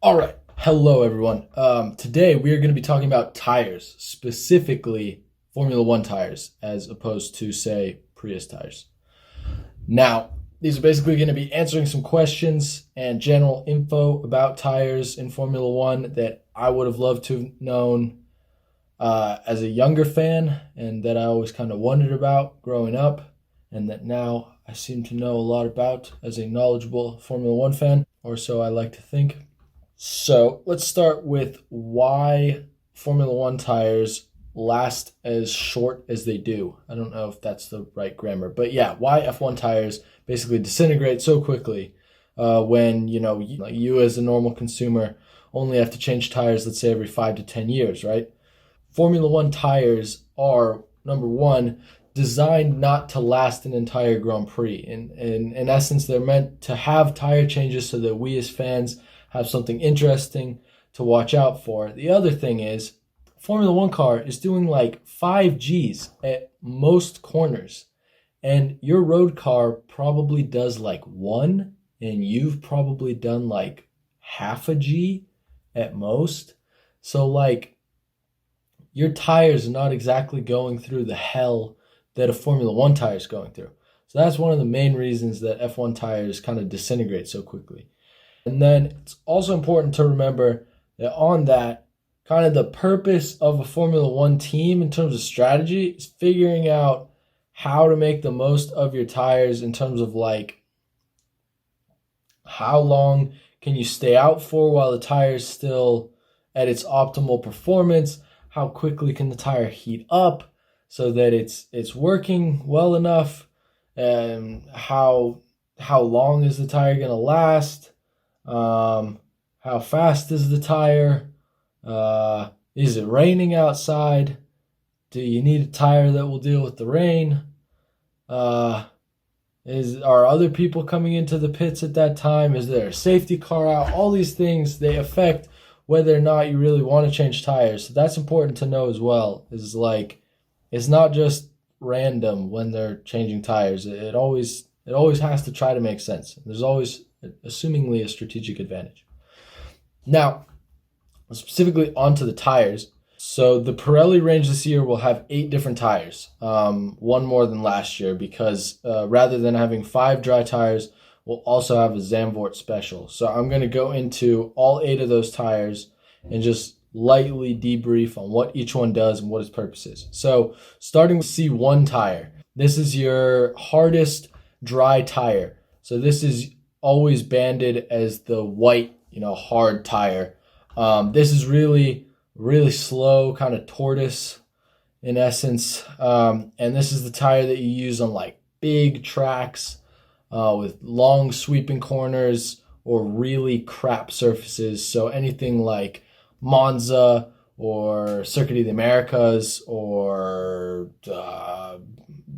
All right. Hello, everyone. Today we are going to be talking about tires, specifically Formula One tires, as opposed to, say, Prius tires. Now, these are basically going to be answering some questions and general info about tires in Formula One that I would have loved to have known as a younger fan, and that I always kind of wondered about growing up, and that now I seem to know a lot about as a knowledgeable Formula One fan, or so I like to think. So let's start with why Formula One tires last as short as they do. I don't know if that's the right grammar, but yeah, why F1 tires basically disintegrate so quickly when you as a normal consumer only have to change tires, let's say every 5 to 10 years, right? Formula One tires are, number one, designed not to last an entire Grand Prix. In essence, they're meant to have tire changes so that we as fans have something interesting to watch out for. The other thing is, Formula One car is doing like 5 Gs at most corners, and your road car probably does like one, and you've probably done like half a G at most. So like your tires are not exactly going through the hell that a Formula One tire is going through. So that's one of the main reasons that F1 tires kind of disintegrate so quickly. And then it's also important to remember that on that, kind of the purpose of a Formula One team in terms of strategy is figuring out how to make the most of your tires in terms of like how long can you stay out for while the tire is still at its optimal performance, how quickly can the tire heat up so that it's working well enough, and how long is the tire going to last. How fast is the tire? Is it raining outside? Do you need a tire that will deal with the rain? Are other people coming into the pits at that time? Is there a safety car out? All these things, they affect whether or not you really want to change tires. So that's important to know as well. Is like, it's not just random when they're changing tires. It always has to try to make sense. There's always assumingly a strategic advantage. Now, specifically onto the tires. So the Pirelli range this year will have 8 different tires, one more than last year, because rather than having 5 dry tires, we'll also have a Zandvoort special. So I'm going to go into all 8 of those tires and just lightly debrief on what each one does and what its purpose is. So starting with C1 tire, this is your hardest dry tire. So this is always banded as the white, hard tire. This is really, really slow, kind of tortoise in essence. And this is the tire that you use on like big tracks with long sweeping corners or really crap surfaces. So anything like Monza or Circuit of the Americas or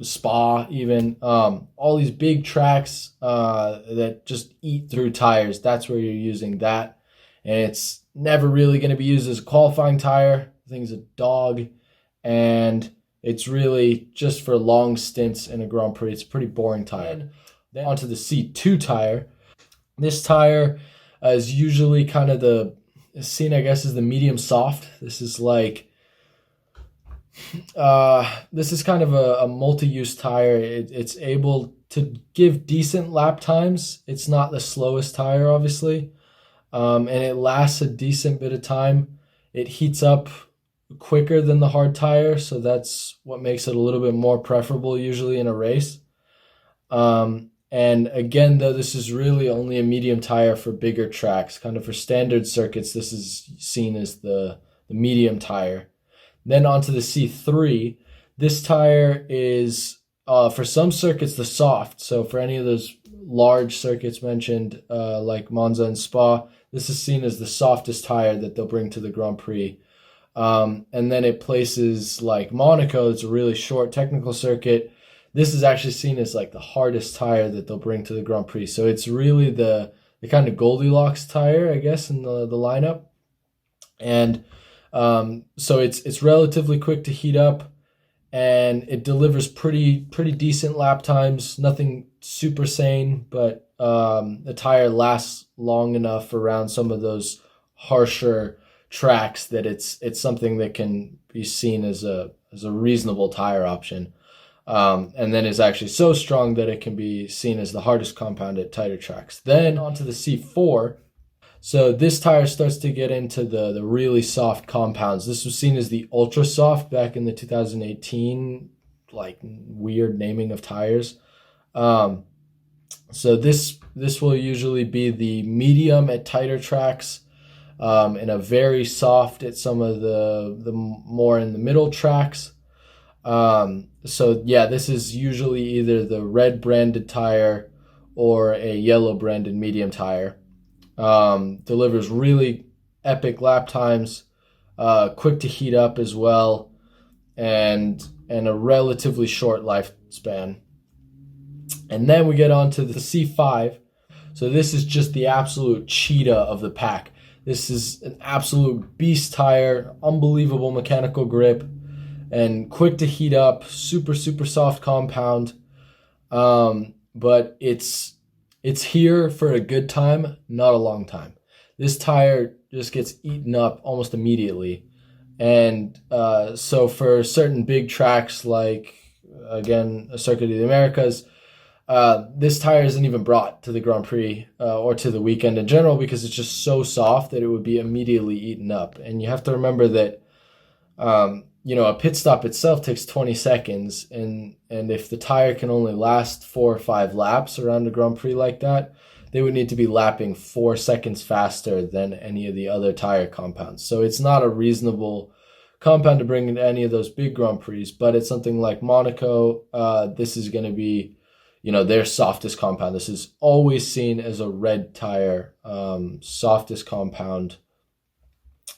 Spa even, all these big tracks that just eat through tires. That's where you're using that, and it's never really going to be used as a qualifying tire. The thing's a dog, and it's really just for long stints in a Grand Prix. It's a pretty boring tire. Then onto the C2 tire. This tire is usually kind of the seen, I guess, as the medium soft. This is like this is kind of a multi-use tire. It's able to give decent lap times. It's not the slowest tire, obviously, and it lasts a decent bit of time. It heats up quicker than the hard tire, so that's what makes it a little bit more preferable usually in a race. And again, though, this is really only a medium tire for bigger tracks. Kind of for standard circuits, this is seen as the medium tire. Then onto the C3. This tire is, for some circuits, the soft. So for any of those large circuits mentioned, like Monza and Spa, this is seen as the softest tire that they'll bring to the Grand Prix. And then at places like Monaco, it's a really short technical circuit. This is actually seen as like the hardest tire that they'll bring to the Grand Prix. So it's really the kind of Goldilocks tire, I guess, in the lineup. And so it's relatively quick to heat up, and it delivers pretty decent lap times. Nothing super sane, but the tire lasts long enough around some of those harsher tracks that it's something that can be seen as a reasonable tire option. And then is actually so strong that it can be seen as the hardest compound at tighter tracks. Then onto the C4. So this tire starts to get into the really soft compounds. This was seen as the ultra soft back in the 2018, like weird naming of tires. So this will usually be the medium at tighter tracks, and a very soft at some of the more in the middle tracks. So yeah, this is usually either the red branded tire or a yellow branded medium tire. Delivers really epic lap times, quick to heat up as well, and a relatively short lifespan. And then we get on to the C5. So this is just the absolute cheetah of the pack. This is an absolute beast tire, unbelievable mechanical grip, and quick to heat up, super soft compound. But it's here for a good time, not a long time. This tire just gets eaten up almost immediately. And so for certain big tracks like, again, a Circuit of the Americas, this tire isn't even brought to the Grand Prix or to the weekend in general because it's just so soft that it would be immediately eaten up. And you have to remember that a pit stop itself takes 20 seconds, and if the tire can only last 4 or 5 laps around a Grand Prix like that, they would need to be lapping 4 seconds faster than any of the other tire compounds. So it's not a reasonable compound to bring into any of those big Grand Prix, but it's something like Monaco. This is going to be their softest compound. This is always seen as a red tire, softest compound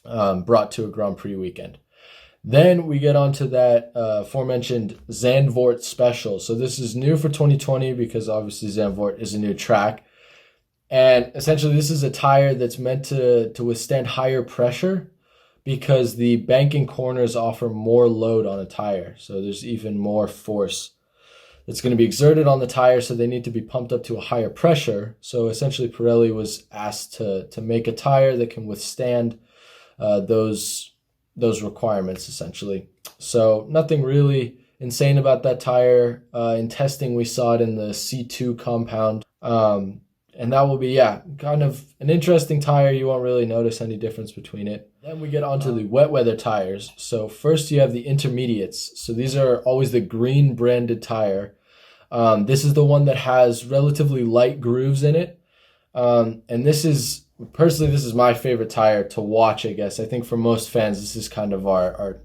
brought to a Grand Prix weekend. Then we get onto that aforementioned Zandvoort Special. So this is new for 2020 because obviously Zandvoort is a new track. And essentially this is a tire that's meant to withstand higher pressure because the banking corners offer more load on a tire. So there's even more force that's going to be exerted on the tire, so they need to be pumped up to a higher pressure. So essentially Pirelli was asked to make a tire that can withstand those requirements, essentially. So nothing really insane about that tire. In testing, we saw it in the C2 compound. And that will be, kind of an interesting tire. You won't really notice any difference between it. Then we get onto the wet weather tires. So first you have the intermediates. So these are always the green branded tire. This is the one that has relatively light grooves in it. And this is my favorite tire to watch, I guess. I think for most fans, this is kind of our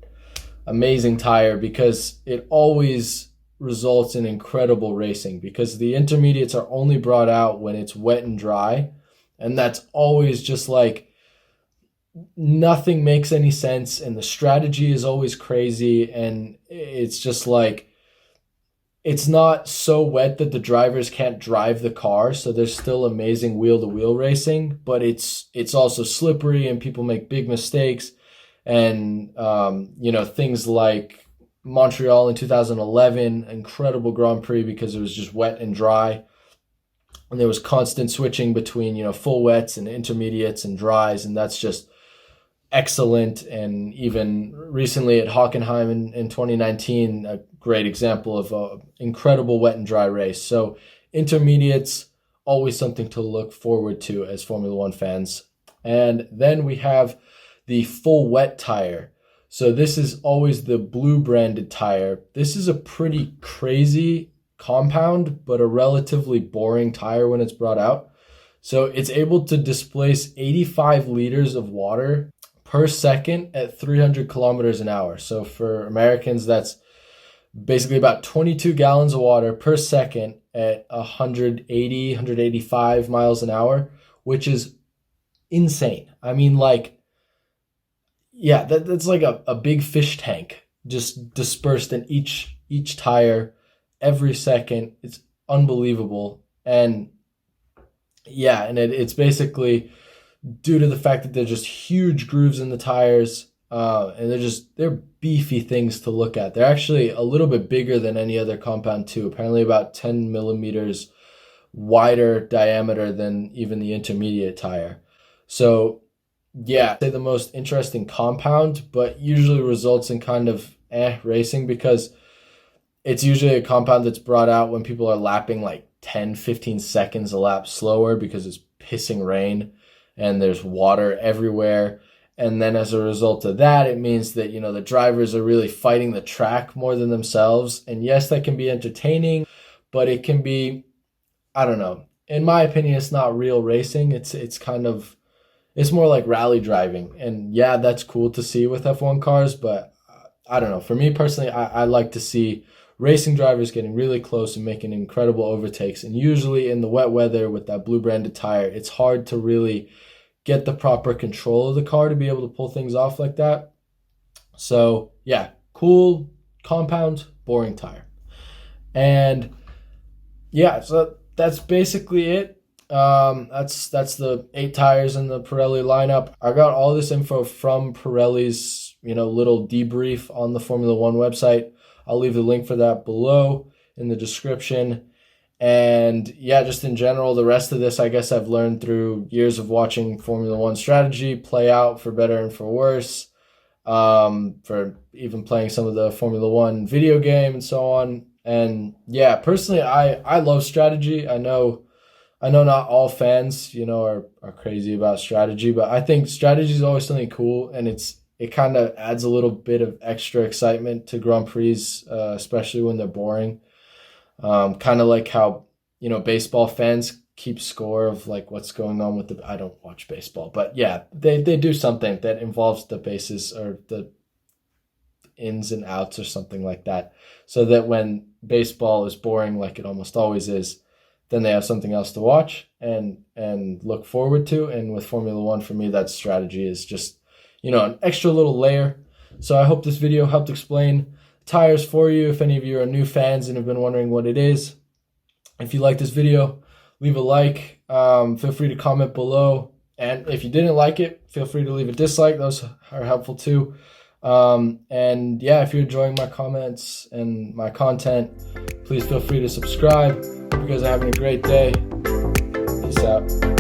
amazing tire because it always results in incredible racing because the intermediates are only brought out when it's wet and dry. And that's always just like nothing makes any sense. And the strategy is always crazy. And it's just like, it's not so wet that the drivers can't drive the car, so there's still amazing wheel-to-wheel racing, but it's also slippery and people make big mistakes. And, things like Montreal in 2011, incredible Grand Prix because it was just wet and dry. And there was constant switching between, full wets and intermediates and dries, and that's just excellent. And even recently at Hockenheim in 2019, a great example of an incredible wet and dry race. So intermediates, always something to look forward to as Formula One fans. And then we have the full wet tire. So this is always the blue branded tire. This is a pretty crazy compound, but a relatively boring tire when it's brought out. So it's able to displace 85 liters of water per second at 300 kilometers an hour. So for Americans, that's basically about 22 gallons of water per second at 180, 185 miles an hour, which is insane. I mean, that's like a big fish tank just dispersed in each tire every second. It's unbelievable. And it's basically due to the fact that they're just huge grooves in the tires, and they're beefy things to look at. They're actually a little bit bigger than any other compound too, apparently about 10 millimeters wider diameter than even the intermediate tire. So yeah, say the most interesting compound, but usually results in kind of racing because it's usually a compound that's brought out when people are lapping like 10, 15 seconds a lap slower because it's pissing rain and there's water everywhere. And then as a result of that, it means that, the drivers are really fighting the track more than themselves. And yes, that can be entertaining, but it can be, I don't know. In my opinion, it's not real racing. It's more like rally driving. And yeah, that's cool to see with F1 cars, but I don't know. For me personally, I like to see racing drivers getting really close and making incredible overtakes. And usually in the wet weather with that blue branded tire, it's hard to really get the proper control of the car to be able to pull things off like that. So yeah, cool compound, boring tire. And yeah, so that's basically it. That's the 8 tires in the Pirelli lineup. I got all this info from Pirelli's, little debrief on the Formula One website. I'll leave the link for that below in the description. And yeah, just in general, the rest of this, I guess I've learned through years of watching Formula One strategy play out for better and for worse, for even playing some of the Formula One video game and so on. And yeah, personally, I love strategy. I know not all fans, are crazy about strategy, but I think strategy is always something cool, and it kind of adds a little bit of extra excitement to Grand Prix, especially when they're boring. Kind of like how, baseball fans keep score of like what's going on with I don't watch baseball, but yeah, they do something that involves the bases or the ins and outs or something like that, so that when baseball is boring, like it almost always is, then they have something else to watch and look forward to. And with Formula One, for me, that strategy is just, an extra little layer. So I hope this video helped explain tires for you. If any of you are new fans and have been wondering what it is, if you like this video, leave a like. Feel free to comment below. And if you didn't like it, feel free to leave a dislike. Those are helpful too. And yeah, if you're enjoying my comments and my content, please feel free to subscribe. Hope you guys are having a great day. Peace out.